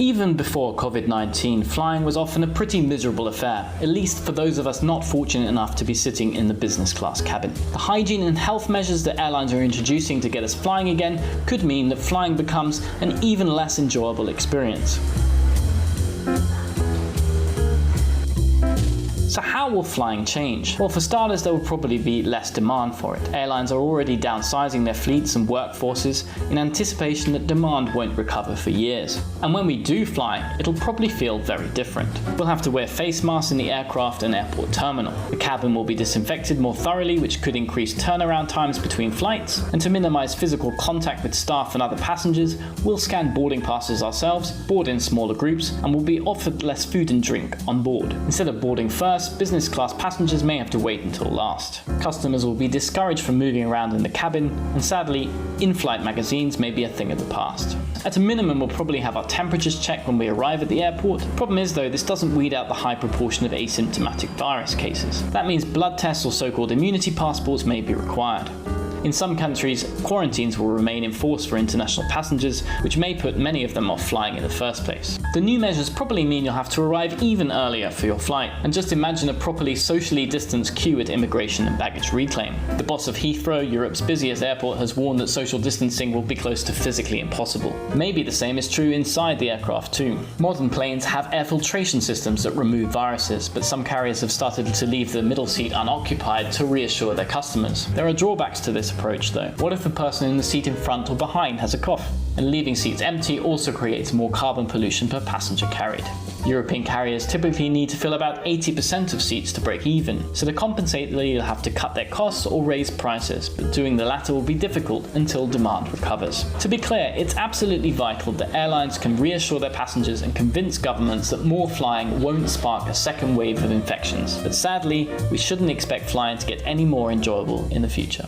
Even before COVID-19, flying was often a pretty miserable affair, at least for those of us not fortunate enough to be sitting in the business class cabin. The hygiene and health measures that airlines are introducing to get us flying again could mean that flying becomes an even less enjoyable experience. So how will flying change? Well, for starters, there will probably be less demand for it. Airlines are already downsizing their fleets and workforces in anticipation that demand won't recover for years. And when we do fly, it'll probably feel very different. We'll have to wear face masks in the aircraft and airport terminal. The cabin will be disinfected more thoroughly, which could increase turnaround times between flights. And to minimize physical contact with staff and other passengers, we'll scan boarding passes ourselves, board in smaller groups, and will be offered less food and drink on board. Instead of boarding first, business class passengers may have to wait until last. Customers will be discouraged from moving around in the cabin, and sadly, in-flight magazines may be a thing of the past. At a minimum, we'll probably have our temperatures checked when we arrive at the airport. Problem is though, this doesn't weed out the high proportion of asymptomatic virus cases. That means blood tests or so-called immunity passports may be required. In some countries, quarantines will remain in force for international passengers, which may put many of them off flying in the first place. The new measures probably mean you'll have to arrive even earlier for your flight, and just imagine a properly socially distanced queue at immigration and baggage reclaim. The boss of Heathrow, Europe's busiest airport, has warned that social distancing will be close to physically impossible. Maybe the same is true inside the aircraft too. Modern planes have air filtration systems that remove viruses, but some carriers have started to leave the middle seat unoccupied to reassure their customers. There are drawbacks to this approach though. What if the person in the seat in front or behind has a cough? And leaving seats empty also creates more carbon pollution per passenger carried. European carriers typically need to fill about 80% of seats to break even, so to compensate they'll have to cut their costs or raise prices, but doing the latter will be difficult until demand recovers. To be clear, it's absolutely vital that airlines can reassure their passengers and convince governments that more flying won't spark a second wave of infections, but sadly, we shouldn't expect flying to get any more enjoyable in the future.